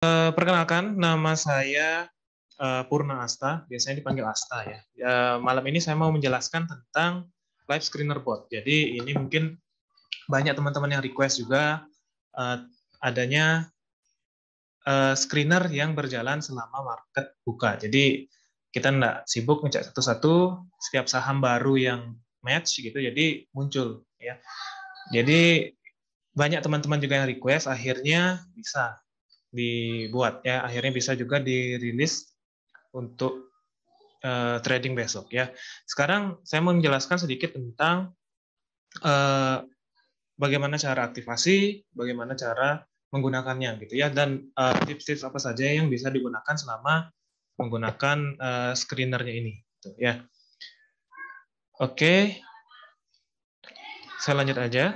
Perkenalkan, nama saya Purna Asta, biasanya dipanggil Asta ya. Malam ini saya mau menjelaskan tentang Live Screener Bot. Jadi ini mungkin banyak teman-teman yang request juga adanya screener yang berjalan selama market buka. Jadi kita nggak sibuk ngecek satu-satu, setiap saham baru yang match gitu, jadi muncul ya. Jadi banyak teman-teman juga yang request, akhirnya bisa dibuat ya, akhirnya bisa juga dirilis untuk trading besok ya. Sekarang saya mau menjelaskan sedikit tentang bagaimana cara aktivasi, bagaimana cara menggunakannya gitu ya, dan tips-tips apa saja yang bisa digunakan selama menggunakan screenernya ini gitu, ya. Oke, saya lanjut aja.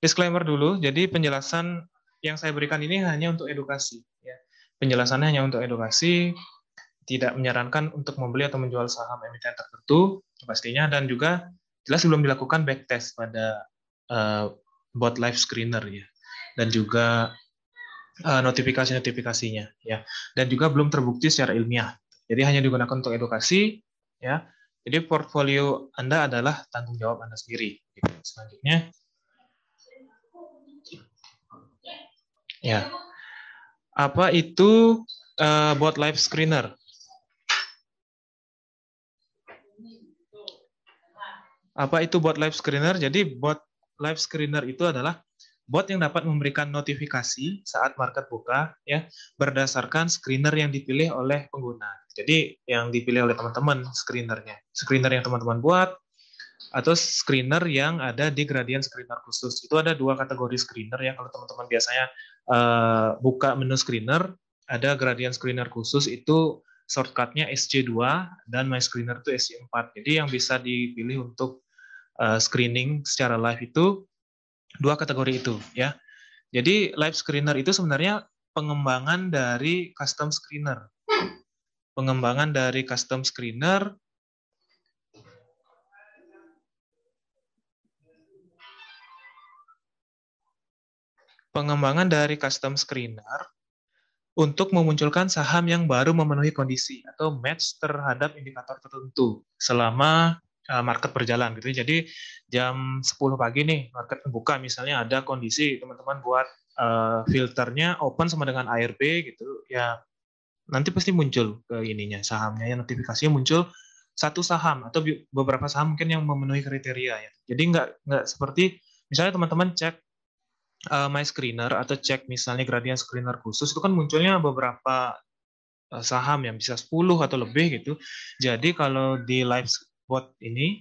Disclaimer dulu, jadi penjelasan yang saya berikan ini hanya untuk edukasi ya. Penjelasannya hanya untuk edukasi, tidak menyarankan untuk membeli atau menjual saham emiten tertentu pastinya, dan juga jelas belum dilakukan backtest pada bot live screener ya, dan juga notifikasinya ya, dan juga belum terbukti secara ilmiah. Jadi hanya digunakan untuk edukasi ya. Jadi portfolio Anda adalah tanggung jawab Anda sendiri. Selanjutnya ya, apa itu bot live screener? Apa itu bot live screener? Jadi bot live screener itu adalah bot yang dapat memberikan notifikasi saat market buka ya, berdasarkan screener yang dipilih oleh pengguna. Jadi yang dipilih oleh teman-teman screenernya. Screener yang teman-teman buat atau screener yang ada di gradient screener khusus. Itu ada dua kategori screener ya. Kalau teman-teman biasanya buka menu screener, ada gradient screener khusus, itu shortcutnya SC2, dan my screener itu SC4. Jadi yang bisa dipilih untuk screening secara live itu dua kategori itu ya. Jadi live screener itu sebenarnya pengembangan dari custom screener. Pengembangan dari custom screener untuk memunculkan saham yang baru memenuhi kondisi atau match terhadap indikator tertentu selama market berjalan gitu. Jadi jam 10 pagi nih market buka, misalnya ada kondisi teman-teman buat filternya open sama dengan ARB gitu ya, nanti pasti muncul ke ininya sahamnya, yang notifikasinya muncul satu saham atau beberapa saham mungkin yang memenuhi kriteria ya. Jadi nggak seperti misalnya teman-teman cek my screener atau cek misalnya gradient screener khusus, itu kan munculnya beberapa saham yang bisa 10 atau lebih gitu. Jadi kalau di live bot ini,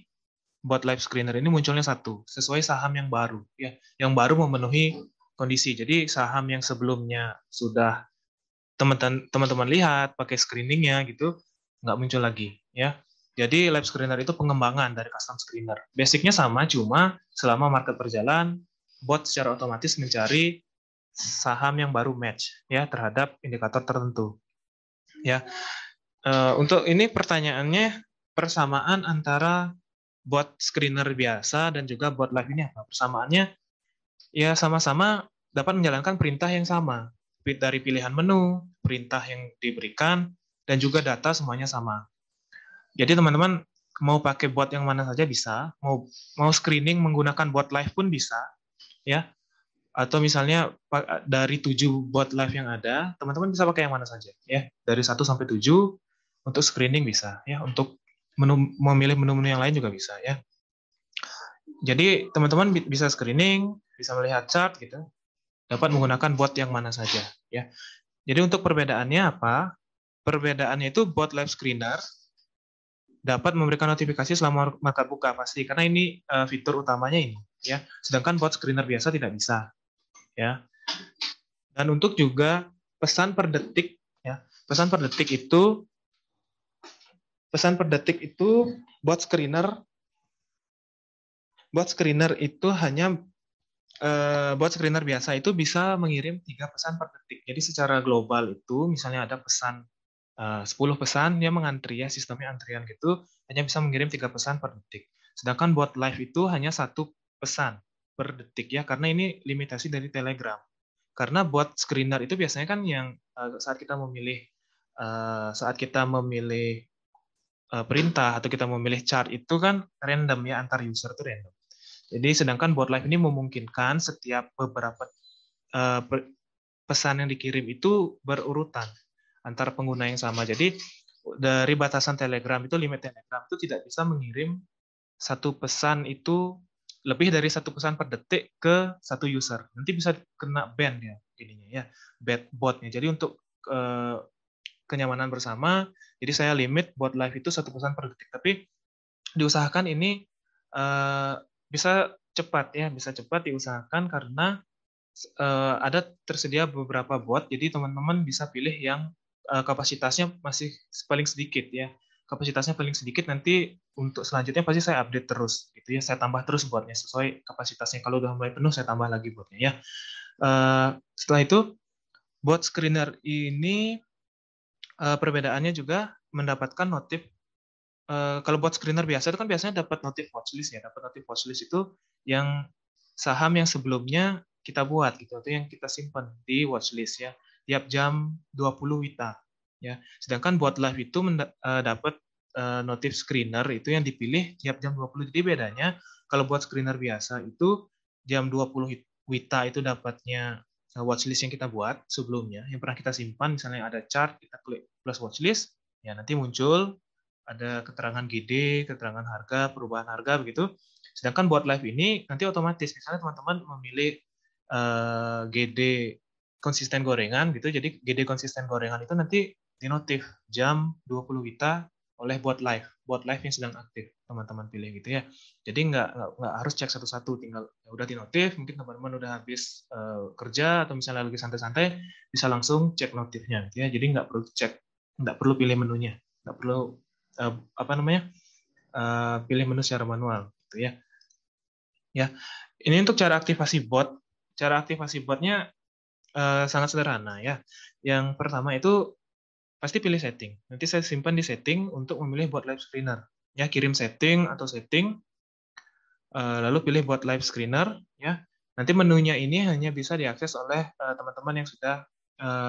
bot live screener ini munculnya satu sesuai saham yang baru ya, yang baru memenuhi kondisi. Jadi saham yang sebelumnya sudah teman-teman lihat pakai screeningnya gitu, nggak muncul lagi ya. Jadi live screener itu pengembangan dari custom screener. Basicnya sama, cuma selama market berjalan, bot secara otomatis mencari saham yang baru match ya terhadap indikator tertentu. Ya, untuk ini pertanyaannya, persamaan antara bot screener biasa dan juga bot live ini apa? Persamaannya ya sama-sama dapat menjalankan perintah yang sama. Dari pilihan menu, perintah yang diberikan, dan juga data semuanya sama. Jadi teman-teman mau pakai bot yang mana saja bisa, mau screening menggunakan bot live pun bisa, ya. Atau misalnya dari 7 bot live yang ada, teman-teman bisa pakai yang mana saja, ya. Dari 1 sampai 7 untuk screening bisa, ya. Untuk memilih menu-menu yang lain juga bisa, ya. Jadi teman-teman bisa screening, bisa melihat chart gitu, dapat menggunakan bot yang mana saja ya. Jadi untuk perbedaannya apa? Perbedaannya itu bot live screener dapat memberikan notifikasi selama market buka pasti, karena ini fitur utamanya ini ya. Sedangkan bot screener biasa tidak bisa ya. Dan untuk juga pesan per detik ya. Pesan per detik itu bot screener itu hanya bot screener biasa itu bisa mengirim 3 pesan per detik. Jadi secara global itu misalnya ada pesan 10 pesan, dia mengantri ya, sistemnya antrian gitu, hanya bisa mengirim 3 pesan per detik. Sedangkan bot live itu hanya 1 pesan per detik ya, karena ini limitasi dari Telegram. Karena bot screener itu biasanya kan yang saat kita memilih perintah atau kita memilih chart itu kan random ya, antar user itu random. Jadi sedangkan bot live ini memungkinkan setiap beberapa pesan yang dikirim itu berurutan antar pengguna yang sama. Jadi dari batasan Telegram itu, limit Telegram itu tidak bisa mengirim satu pesan itu lebih dari satu pesan per detik ke satu user. Nanti bisa kena ban ya ininya ya, botnya. Jadi untuk kenyamanan bersama, jadi saya limit bot live itu satu pesan per detik. Tapi diusahakan ini bisa cepat ya, bisa cepat diusahakan karena ada tersedia beberapa bot, jadi teman-teman bisa pilih yang kapasitasnya masih paling sedikit ya. Kapasitasnya paling sedikit, nanti untuk selanjutnya pasti saya update terus gitu ya. Saya tambah terus botnya sesuai kapasitasnya. Kalau udah mulai penuh saya tambah lagi botnya ya. Setelah itu bot screener ini perbedaannya juga mendapatkan notif. Kalau bot screener biasa itu kan biasanya dapat notif watchlist ya. Dapat notif watchlist itu yang saham yang sebelumnya kita buat gitu, atau yang kita simpan di watchlist ya, tiap jam 20 WITA ya. Sedangkan bot live itu dapat notif screener itu yang dipilih tiap jam 20. Jadi bedanya kalau buat screener biasa itu jam 20 WITA itu dapatnya watchlist yang kita buat sebelumnya, yang pernah kita simpan, misalnya ada chart, kita klik plus watchlist, ya nanti muncul ada keterangan GD, keterangan harga, perubahan harga begitu. Sedangkan buat live ini nanti otomatis, misalnya teman-teman memilih GD konsisten gorengan gitu, jadi GD konsisten gorengan itu nanti dinotif jam 20 WITA oleh bot live yang sedang aktif teman-teman pilih gitu ya. Jadi nggak harus cek satu-satu, tinggal ya udah dinotif, mungkin teman-teman udah habis kerja atau misalnya lagi santai-santai bisa langsung cek notifnya gitu ya. Jadi nggak perlu pilih menunya, nggak perlu pilih menu secara manual gitu ya. Ya, ini untuk cara aktivasi bot. Cara aktivasi botnya sangat sederhana ya. Yang pertama itu pasti pilih setting. Nanti saya simpan di setting untuk memilih bot live screener. Ya, kirim setting atau setting, lalu pilih bot live screener. Ya, nanti menunya ini hanya bisa diakses oleh teman-teman yang sudah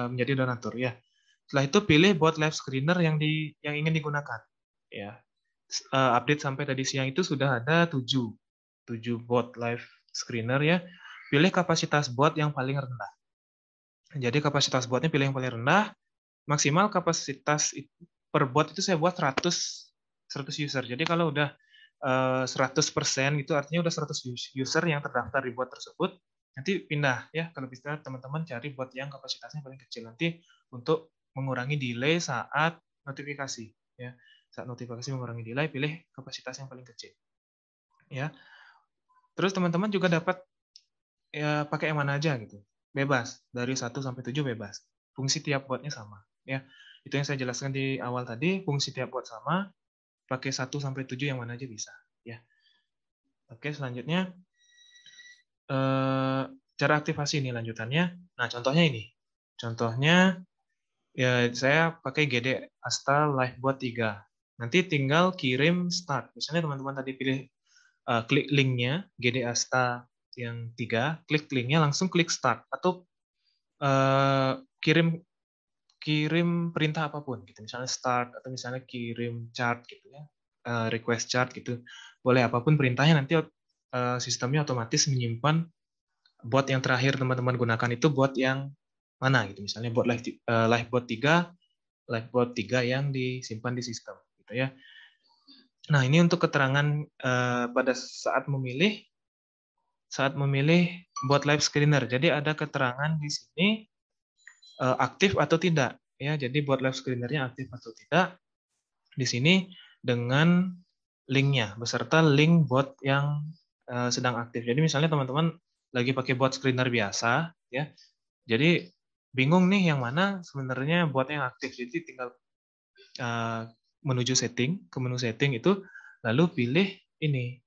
menjadi donatur ya. Setelah itu pilih bot live screener yang ingin digunakan. Ya, update sampai tadi siang itu sudah ada 7 bot live screener ya. Pilih kapasitas bot yang paling rendah. Jadi kapasitas botnya pilih yang paling rendah. Maksimal kapasitas per bot itu saya buat 100 user. Jadi kalau udah 100% itu artinya udah 100 user yang terdaftar di bot tersebut, nanti pindah ya. Kalau bisa teman-teman cari bot yang kapasitasnya paling kecil nanti untuk mengurangi delay saat notifikasi ya. Saat notifikasi mengurangi delay, pilih kapasitas yang paling kecil. Ya. Terus teman-teman juga dapat ya pakai yang mana aja gitu. Bebas, dari 1 sampai 7 bebas. Fungsi tiap botnya sama ya. Itu yang saya jelaskan di awal tadi, fungsi tiap bot sama, pakai 1 sampai 7 yang mana aja bisa ya. Oke, selanjutnya cara aktivasi ini lanjutannya. Nah, contohnya ini. Contohnya ya saya pakai GD Asta Livebot 3. Nanti tinggal kirim start. Misalnya teman-teman tadi pilih klik linknya GD Asta yang 3, klik linknya langsung klik start atau kirim perintah apapun gitu, misalnya start atau misalnya kirim chart gitu ya, request chart gitu, boleh apapun perintahnya, nanti sistemnya otomatis menyimpan bot yang terakhir teman-teman gunakan itu bot yang mana gitu, misalnya bot livebot 3 yang disimpan di sistem gitu ya. Nah, ini untuk keterangan pada saat memilih bot live screener. Jadi ada keterangan di sini aktif atau tidak ya. Jadi bot live screener-nya aktif atau tidak di sini dengan linknya beserta link bot yang sedang aktif. Jadi misalnya teman-teman lagi pakai bot screener biasa ya. Jadi bingung nih yang mana sebenarnya bot yang aktif. Jadi tinggal menuju setting, ke menu setting itu, lalu pilih ini,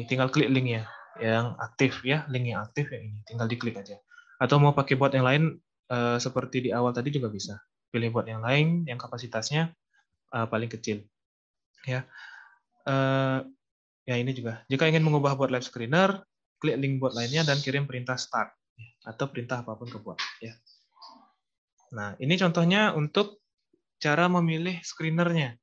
tinggal klik linknya yang aktif ya, link yang aktif yang ini, tinggal diklik aja. Atau mau pakai bot yang lain seperti di awal tadi juga bisa, pilih bot yang lain yang kapasitasnya paling kecil ya. Ya ini juga, jika ingin mengubah bot live screener, klik link bot lainnya dan kirim perintah start. atau perintah apapun kebuat. Ya. Nah, ini contohnya untuk cara memilih screenernya.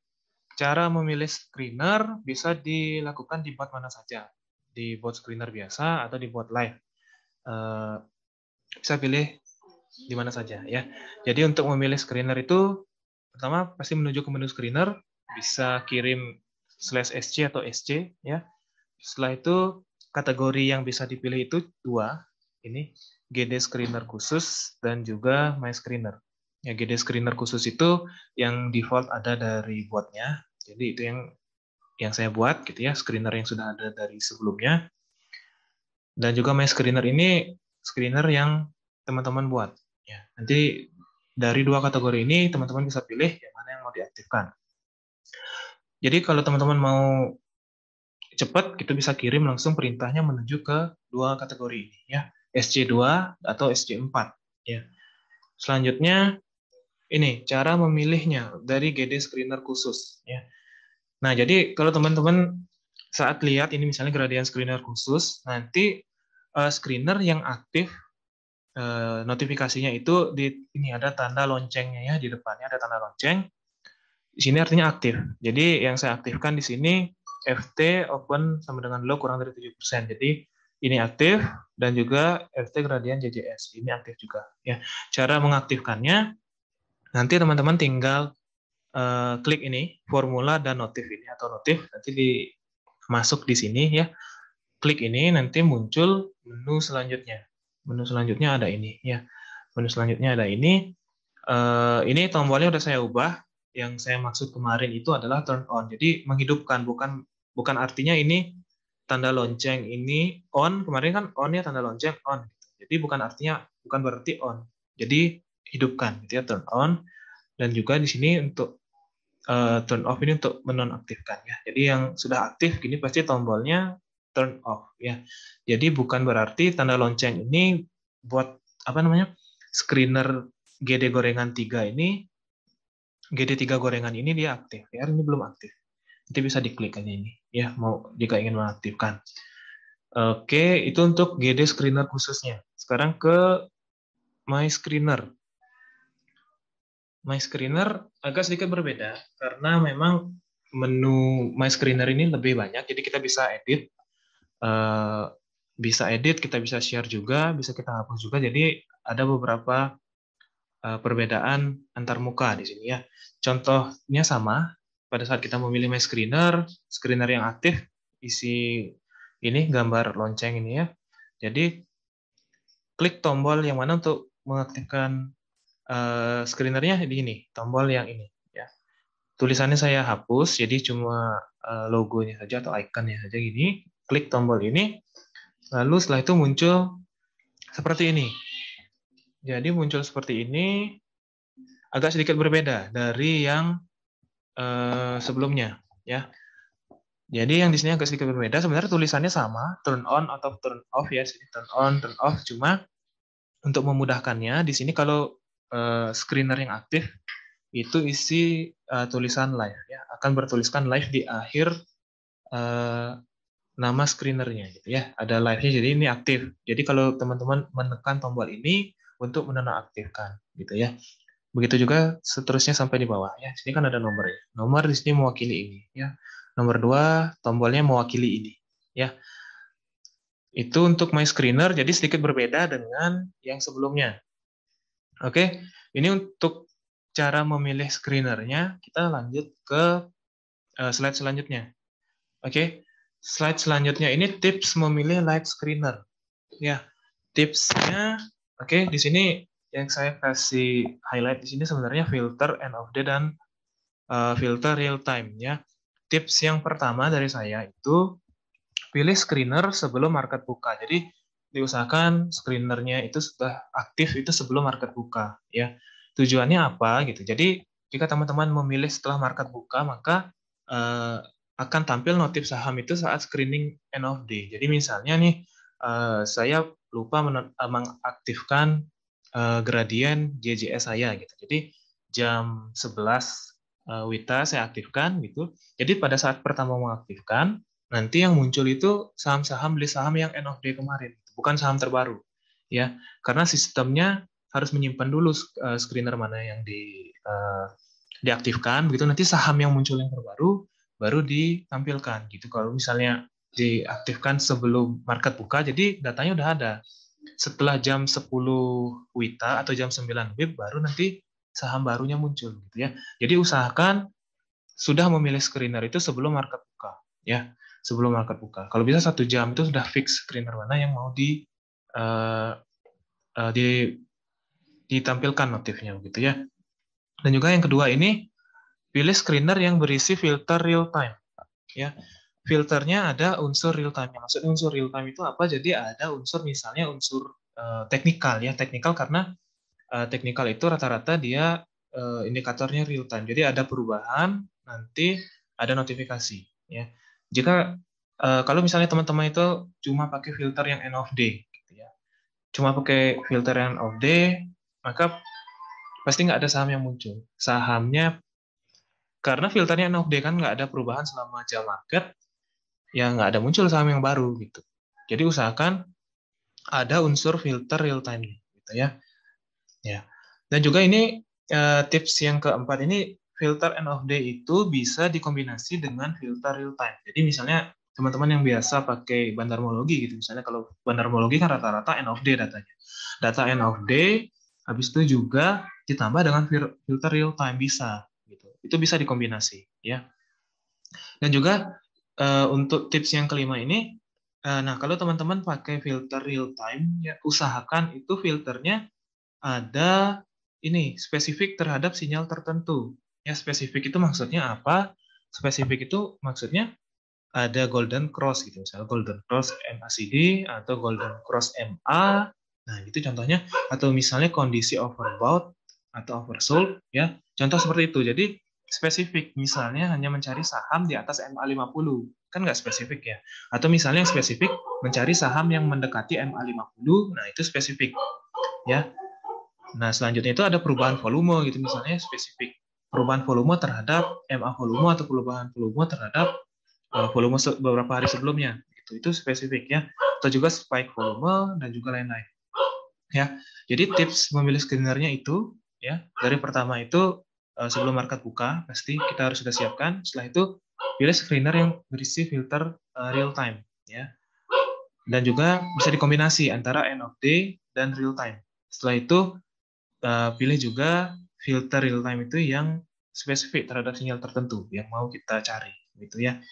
Cara memilih screener bisa dilakukan di bot mana saja. Di bot screener biasa atau di bot live. Bisa pilih di mana saja ya. Jadi untuk memilih screener itu pertama pasti menuju ke menu screener, bisa kirim /sc atau sc ya. Setelah itu kategori yang bisa dipilih itu dua, ini GD screener khusus dan juga my screener. Ya, GD screener khusus itu yang default ada dari botnya. Jadi itu yang saya buat gitu ya, screener yang sudah ada dari sebelumnya. Dan juga my screener ini screener yang teman-teman buat. Ya, nanti dari dua kategori ini teman-teman bisa pilih yang mana yang mau diaktifkan. Jadi kalau teman-teman mau cepat, kita bisa kirim langsung perintahnya menuju ke dua kategori ini ya, SC2 atau SC4 ya. Selanjutnya ini cara memilihnya dari GD screener khusus ya. Nah, jadi kalau teman-teman saat lihat ini misalnya gradient screener khusus, nanti screener yang aktif notifikasinya itu di ini ada tanda loncengnya ya, di depannya ada tanda lonceng. Di sini artinya aktif. Jadi yang saya aktifkan di sini FT open sama dengan low kurang dari 7%. Jadi ini aktif dan juga FT gradient JJS ini aktif juga ya. Cara mengaktifkannya nanti teman-teman tinggal klik ini formula dan notif ini atau notif nanti masuk di sini ya. Klik ini nanti muncul menu selanjutnya. Menu selanjutnya ada ini ya. Menu selanjutnya ada ini. Ini tombolnya udah saya ubah. Yang saya maksud kemarin itu adalah turn on. Jadi menghidupkan, bukan artinya ini tanda lonceng ini on. Kemarin kan on ya, tanda lonceng on. Jadi bukan berarti on. Jadi hidupkan, gitu ya, turn on. Dan juga di sini untuk turn off ini untuk menonaktifkan ya. Jadi yang sudah aktif gini pasti tombolnya turn off ya. Jadi bukan berarti tanda lonceng ini buat screener GD gorengan 3 ini, GD3 gorengan ini dia aktif. Ya, ini belum aktif. Nanti bisa diklik aja ini. Ya, mau jika ingin mengaktifkan. Oke, itu untuk GD screener khususnya. Sekarang ke My Screener. My Screener agak sedikit berbeda, karena memang menu My Screener ini lebih banyak, jadi kita bisa edit. Kita bisa share juga, bisa kita hapus juga. Jadi ada beberapa perbedaan antar muka di sini ya. Contohnya sama, pada saat kita memilih My Screener, screener yang aktif isi ini gambar lonceng ini ya. Jadi klik tombol yang mana untuk mengaktifkan screenernya di ini, tombol yang ini ya. Tulisannya saya hapus, jadi cuma logonya saja atau ikonnya saja gini. Klik tombol ini, lalu setelah itu muncul seperti ini. Jadi muncul seperti ini, agak sedikit berbeda dari yang sebelumnya ya. Jadi yang di sini agak sedikit berbeda. Sebenarnya tulisannya sama, turn on atau turn off ya. Sini turn on, turn off. Cuma untuk memudahkannya, di sini kalau screener yang aktif itu isi tulisan live ya. Akan bertuliskan live di akhir nama screenernya gitu ya. Ada live-nya, jadi ini aktif. Jadi kalau teman-teman menekan tombol ini untuk menonaktifkan gitu ya. Begitu juga seterusnya sampai di bawah ya. Sini kan ada nomornya. Nomor di sini mewakili ini ya. Nomor 2 tombolnya mewakili ini ya. Itu untuk My Screener, jadi sedikit berbeda dengan yang sebelumnya. Oke, ini untuk cara memilih screenernya. Kita lanjut ke slide selanjutnya. Oke, slide selanjutnya ini tips memilih light screener. Ya, tipsnya, oke, di sini yang saya kasih highlight di sini sebenarnya filter end of day dan filter real time ya. Tips yang pertama dari saya itu pilih screener sebelum market buka. Jadi diusahakan screenernya itu sudah aktif itu sebelum market buka ya. Tujuannya apa gitu. Jadi jika teman-teman memilih setelah market buka, maka akan tampil notif saham itu saat screening end of day. Jadi misalnya nih saya lupa mengaktifkan gradien JJS saya gitu. Jadi jam 11 WITA saya aktifkan gitu. Jadi pada saat pertama mengaktifkan, nanti yang muncul itu saham-saham beli saham yang end of day kemarin, bukan saham terbaru. ya, karena sistemnya harus menyimpan dulu screener mana yang diaktifkan, begitu nanti saham yang muncul yang terbaru baru ditampilkan gitu. Kalau misalnya diaktifkan sebelum market buka, jadi datanya udah ada. Setelah jam 10 WITA atau jam 9 WIB baru nanti saham barunya muncul gitu ya. Jadi usahakan sudah memilih screener itu sebelum market buka ya, sebelum market buka. Kalau bisa 1 jam itu sudah fix screener mana yang mau uh, ditampilkan notifnya gitu ya. Dan juga yang kedua ini pilih screener yang berisi filter real time ya. Filternya ada unsur real time. Maksudnya unsur real time itu apa? Jadi ada unsur misalnya unsur teknikal ya, teknikal karena teknikal itu rata-rata dia indikatornya real time. Jadi ada perubahan, nanti ada notifikasi. Ya. Jika kalau misalnya teman-teman itu cuma pakai filter yang end of day, gitu ya, cuma pakai filter yang end of day, maka pasti nggak ada saham yang muncul. Sahamnya karena filternya end of day kan nggak ada perubahan selama jam market, ya nggak ada muncul saham yang baru gitu. Jadi usahakan ada unsur filter real time, gitu ya. Ya. Dan juga ini tips yang keempat ini, filter end of day itu bisa dikombinasi dengan filter real time. Jadi misalnya teman-teman yang biasa pakai bandarmologi gitu, misalnya kalau bandarmologi kan rata-rata end of day datanya. Data end of day, habis itu juga ditambah dengan filter real time bisa. Gitu. Itu bisa dikombinasi, ya. Dan juga untuk tips yang kelima ini, nah kalau teman-teman pakai filter real time, ya usahakan itu filternya ada ini spesifik terhadap sinyal tertentu. Ya, spesifik itu maksudnya apa? Spesifik itu maksudnya ada golden cross gitu, misalnya golden cross MACD atau golden cross MA. Nah, itu contohnya, atau misalnya kondisi overbought atau oversold ya. Contoh seperti itu. Jadi spesifik, misalnya hanya mencari saham di atas MA50, kan nggak spesifik ya. Atau misalnya yang spesifik mencari saham yang mendekati MA50, nah itu spesifik ya. Nah, selanjutnya itu ada perubahan volume gitu, misalnya spesifik perubahan volume terhadap MA volume atau perubahan volume terhadap volume beberapa hari sebelumnya. Itu spesifik ya. Atau juga spike volume dan juga lain-lain. Ya. Jadi tips memilih screenernya itu ya, dari pertama itu sebelum market buka pasti kita harus sudah siapkan. Setelah itu pilih screener yang berisi filter real time ya. Dan juga bisa dikombinasi antara end of day dan real time. Setelah itu pilih juga filter real time itu yang spesifik terhadap sinyal tertentu yang mau kita cari gitu ya.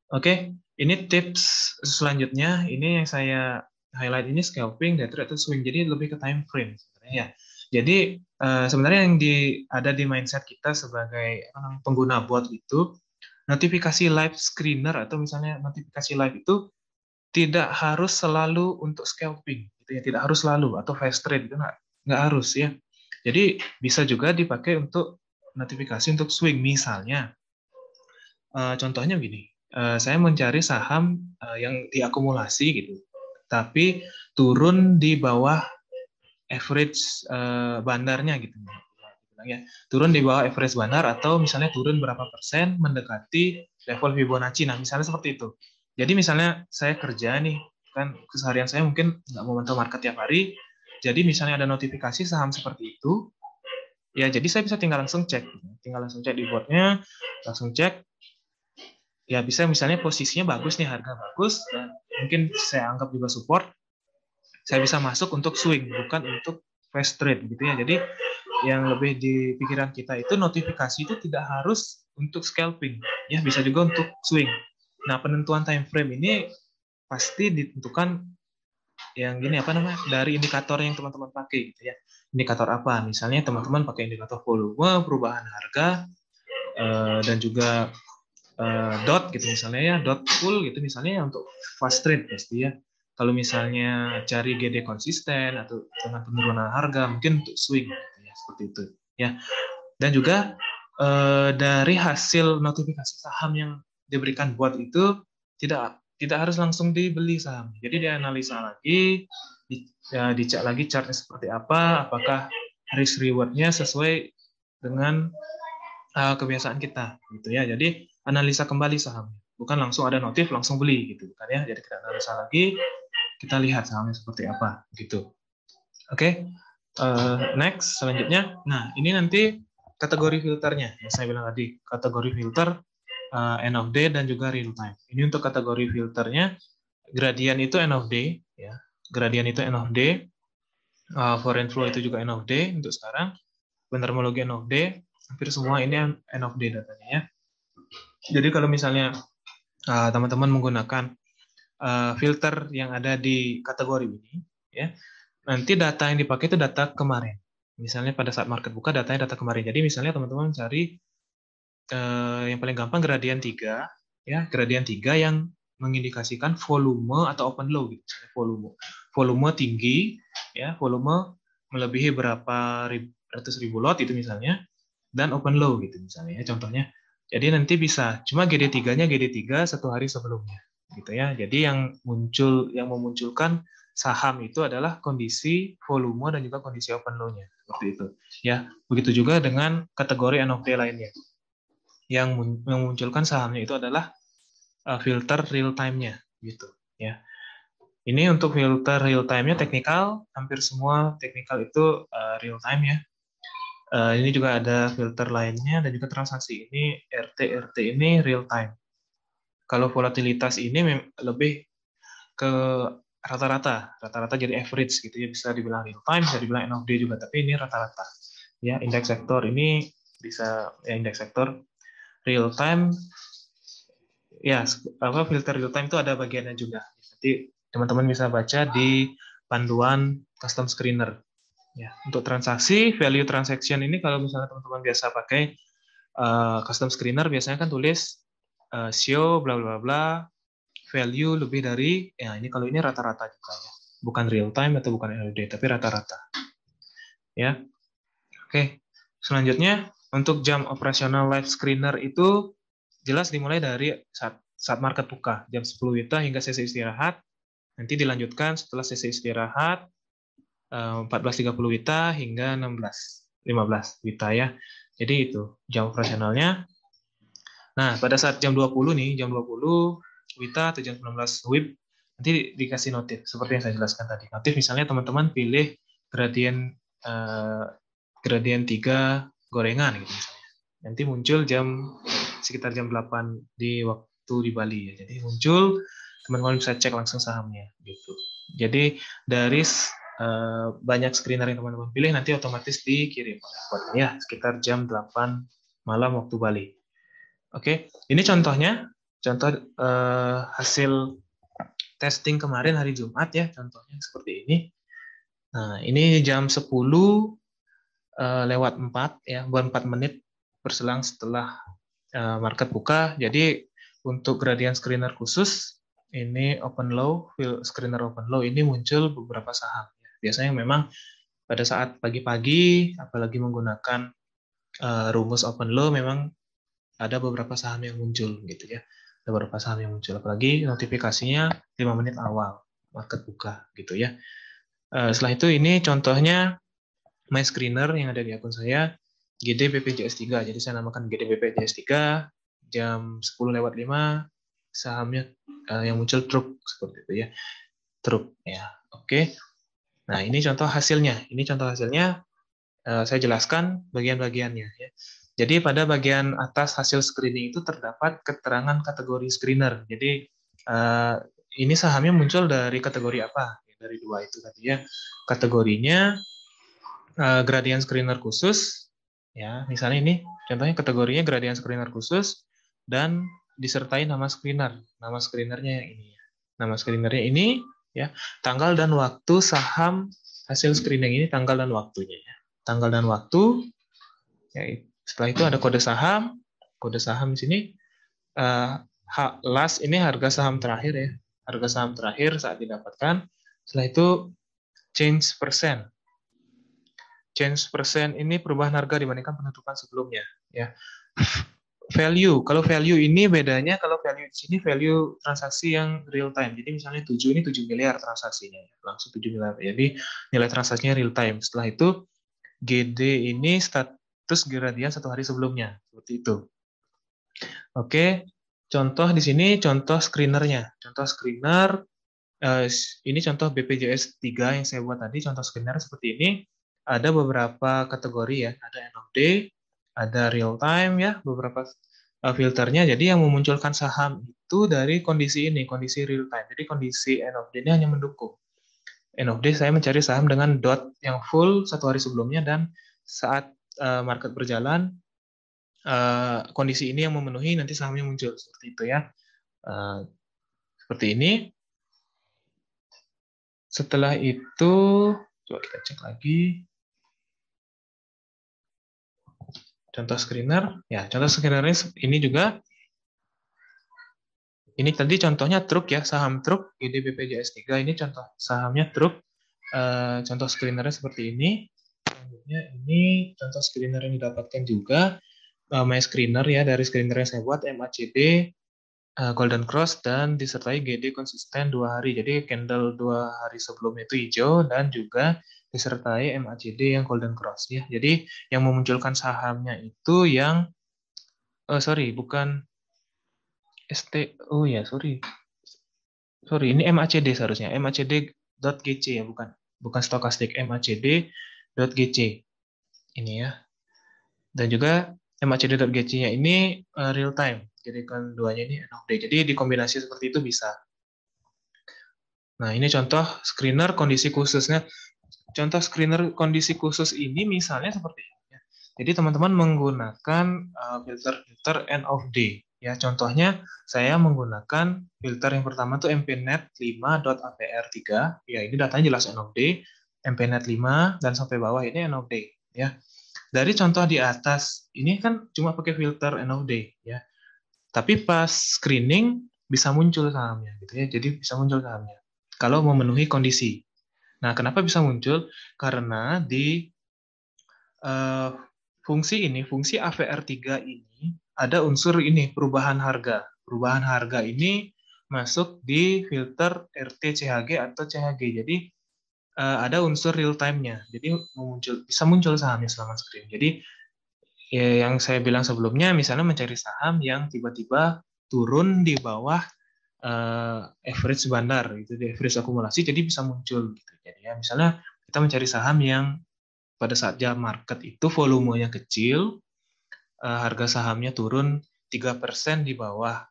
Oke, ini tips selanjutnya, ini yang saya highlight ini scalping, day trade, atau swing. Jadi lebih ke time frame sebenarnya ya. Jadi sebenarnya yang ada di mindset kita sebagai pengguna bot itu, notifikasi live screener atau misalnya notifikasi live itu tidak harus selalu untuk scalping, gitu ya. Tidak harus selalu, atau fast trade itu nggak harus ya. Jadi bisa juga dipakai untuk notifikasi untuk swing. Misalnya, contohnya begini, saya mencari saham yang diakumulasi gitu, tapi turun di bawah average bandarnya gitu ya. Turun di bawah average bandar atau misalnya turun berapa persen mendekati level Fibonacci. Nah, misalnya seperti itu. Jadi misalnya saya kerja nih, kan keseharian saya mungkin nggak memantau market tiap hari. Jadi misalnya ada notifikasi saham seperti itu, ya jadi saya bisa tinggal langsung cek di boardnya, langsung cek. Ya bisa misalnya posisinya bagus nih, harga bagus, dan mungkin saya anggap juga support, saya bisa masuk untuk swing, bukan untuk fast trade gitu ya. Jadi yang lebih di pikiran kita itu notifikasi itu tidak harus untuk scalping, ya bisa juga untuk swing. Nah, penentuan time frame ini pasti ditentukan yang gini apa namanya, dari indikator yang teman-teman pakai gitu ya. Indikator apa? Misalnya teman-teman pakai indikator volume, perubahan harga, dan juga dot gitu misalnya ya, dot full gitu misalnya ya, untuk fast trade pasti ya. Kalau misalnya cari GD konsisten atau dengan penurunan harga mungkin untuk swing gitu ya, seperti itu ya. Dan juga dari hasil notifikasi saham yang diberikan buat itu tidak harus langsung dibeli saham. Jadi dianalisa lagi, dicek lagi chartnya seperti apa, apakah risk rewardnya sesuai dengan kebiasaan kita gitu ya. Jadi analisa kembali saham, bukan langsung ada notif langsung beli gitu kan ya. Jadi kita analisa lagi, kita lihat sahamnya seperti apa gitu. Oke, next selanjutnya. Nah, ini nanti kategori filternya. Yang saya bilang tadi, kategori filter end of day dan juga real time. Ini untuk kategori filternya, gradient itu end of day, ya. Gradient itu end of day. Foreign flow itu juga end of day untuk sekarang. Benermologi end of day, hampir semua ini end of day datanya ya. Jadi kalau misalnya teman-teman menggunakan filter yang ada di kategori ini, ya, nanti data yang dipakai itu data kemarin. Misalnya pada saat market buka datanya data kemarin. Jadi misalnya teman-teman cari yang paling gampang gradien 3, ya, gradien 3 yang mengindikasikan volume atau open low gitu. Misalnya volume tinggi, ya, volume melebihi berapa ratus ribu lot itu misalnya, dan open low gitu misalnya ya contohnya. Jadi nanti bisa cuma GD3-nya GD3 satu hari sebelumnya gitu ya. Jadi yang memunculkan saham itu adalah kondisi volume dan juga kondisi open low-nya seperti itu ya. Begitu juga dengan kategori end of day lainnya. Yang memunculkan sahamnya itu adalah filter real time-nya gitu ya. Ini untuk filter real time-nya teknikal, hampir semua teknikal itu real time ya. Ini juga ada filter lainnya dan juga transaksi. Ini RT ini real time. Kalau volatilitas ini lebih ke rata-rata jadi average gitu ya, bisa dibilang real time, bisa dibilang end of day juga, tapi ini rata-rata. Ya, indeks sektor ini bisa ya, indeks sektor real time. Ya, filter real time itu ada bagiannya juga. Nanti teman-teman bisa baca di panduan custom screener. Ya, untuk transaksi, value transaction ini kalau misalnya teman-teman biasa pakai custom screener, biasanya kan tulis show bla bla bla value lebih dari, ya ini kalau ini rata-rata juga ya, bukan real time atau bukan LD, tapi rata-rata. Ya, oke. Selanjutnya untuk jam operasional live screener itu jelas dimulai dari saat market buka jam 10 WITA hingga sesi istirahat. Nanti dilanjutkan setelah sesi istirahat 14.30 WITA hingga 15 WITA ya. Jadi itu jam operasionalnya. Nah, pada saat jam 20 nih, jam 20 WITA atau jam 19 WIB, nanti dikasih notif seperti yang saya jelaskan tadi. Notif misalnya teman-teman pilih gradien gradien 3 gorengan gitu misalnya. Nanti muncul sekitar jam 8 di waktu di Bali ya. Jadi muncul, teman-teman bisa cek langsung sahamnya gitu. Jadi dari banyak screener yang teman-teman pilih nanti otomatis dikirim ya sekitar jam 8 malam waktu Bali. Oke, ini contohnya, contoh hasil testing kemarin hari Jumat ya, contohnya seperti ini. Nah, ini jam 10 lewat 4 ya, bukan 4 menit berselang setelah market buka. Jadi untuk gradient screener khusus, ini open low, screener open low ini muncul beberapa saham. Biasanya memang pada saat pagi-pagi, apalagi menggunakan rumus open low, memang ada beberapa saham yang muncul gitu ya. Ada beberapa saham yang muncul, apalagi notifikasinya 5 menit awal market buka gitu ya. Setelah itu ini contohnya my screener yang ada di akun saya, GD BPJS3. Jadi saya namakan GD BPJS3 jam 10 lewat 5 sahamnya yang muncul truk seperti itu ya. Truk ya. Oke. Nah, ini contoh hasilnya. Ini contoh hasilnya saya jelaskan bagian-bagiannya ya. Jadi pada bagian atas hasil screening itu terdapat keterangan kategori screener. Jadi ini sahamnya muncul dari kategori apa? Dari dua itu tadi ya. Kategorinya gradient screener khusus, ya misalnya ini contohnya kategorinya gradient screener khusus dan disertai nama screener. Nama screenernya yang ini. Nama screenernya ini ya, tanggal dan waktu saham hasil screening ini, tanggal dan waktunya ya. Tanggal dan waktu. Ya, setelah itu ada kode saham. Kode saham di sini last ini harga saham terakhir ya. Harga saham terakhir saat didapatkan. Setelah itu change persen. Change persen ini perubahan harga dibandingkan penutupan sebelumnya ya. Value, kalau value ini bedanya, kalau value di sini value transaksi yang real time. Jadi misalnya 7 ini 7 miliar transaksinya, langsung 7 miliar. Jadi nilai transaksinya real time. Setelah itu GD ini status gradient satu hari sebelumnya, seperti itu. Oke, contoh di sini contoh screenernya. Contoh screener Ini contoh BPJS 3 yang saya buat tadi, contoh skenario seperti ini. Ada beberapa kategori ya, ada end of day, ada real time ya, beberapa filternya. Jadi yang memunculkan saham itu dari kondisi ini, kondisi real time. Jadi kondisi end of day ini hanya mendukung. End of day saya mencari saham dengan dot yang full satu hari sebelumnya, dan saat market berjalan, kondisi ini yang memenuhi, nanti sahamnya muncul seperti itu ya. Seperti ini. Setelah itu, coba kita cek lagi. Contoh screener, ya contoh screener ini juga. Ini tadi contohnya truk ya, saham truk GDBPJS 3. Ini contoh sahamnya truk. Contoh screenernya seperti ini. Selanjutnya ini contoh screener yang didapatkan juga. My screener ya, dari screener yang saya buat MACD, Golden Cross, dan disertai GD konsisten 2 hari. Jadi candle 2 hari sebelumnya itu hijau, dan juga disertai MACD yang Golden Cross ya. Jadi yang memunculkan sahamnya itu yang sorry, bukan oh ya, sorry, ini MACD seharusnya, MACD.GC ya, bukan stokastik, MACD.GC ini ya. Dan juga MACD.GC-nya ini real time, jadi kan duanya ini end of day. Jadi dikombinasi seperti itu bisa. Nah, ini contoh screener kondisi khususnya. Contoh screener kondisi khusus ini misalnya seperti ini. Jadi teman-teman menggunakan filter end of day. Ya, contohnya saya menggunakan filter yang pertama tuh MPNet 5.APR3. Ya, ini datanya jelas end of day. MPNet 5 dan sampai bawah ini end of day. Ya, dari contoh di atas ini kan cuma pakai filter end of day. Ya, tapi pas screening bisa muncul sahamnya, gitu ya. Jadi bisa muncul sahamnya kalau memenuhi kondisi. Nah, kenapa bisa muncul? Karena di fungsi AVR3 ini ada unsur ini, perubahan harga. Perubahan harga ini masuk di filter RT-CHG atau CHG. Jadi ada unsur real time-nya. Jadi bisa muncul sahamnya selama screen. Jadi ya, yang saya bilang sebelumnya, misalnya mencari saham yang tiba-tiba turun di bawah average bandar, itu di average akumulasi, jadi bisa muncul gitu. Jadi ya, misalnya kita mencari saham yang pada saat jam market itu volumenya kecil, harga sahamnya turun 3% di bawah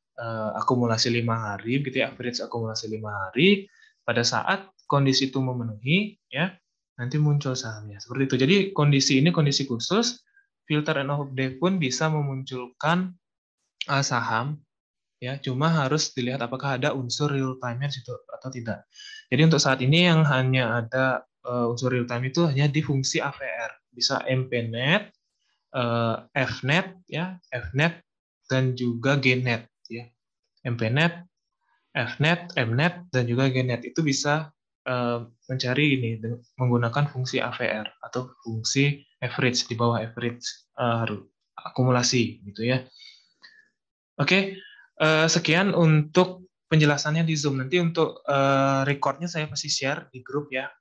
akumulasi 5 hari, gitu ya, average akumulasi 5 hari, pada saat kondisi itu memenuhi, ya, nanti muncul sahamnya. Seperti itu. Jadi kondisi ini kondisi khusus, filter end of day pun bisa memunculkan saham, ya, cuma harus dilihat apakah ada unsur real time-nya situ atau tidak. Jadi untuk saat ini yang hanya ada unsur real time itu hanya di fungsi AVR, bisa MPNet, Fnet ya, Fnet dan juga Gnet ya. MPNet, Fnet, Mnet dan juga Gnet itu bisa mencari ini menggunakan fungsi AVR atau fungsi average di bawah average akumulasi gitu ya. Oke, sekian untuk penjelasannya di Zoom. Nanti untuk recordnya saya pasti share di grup ya.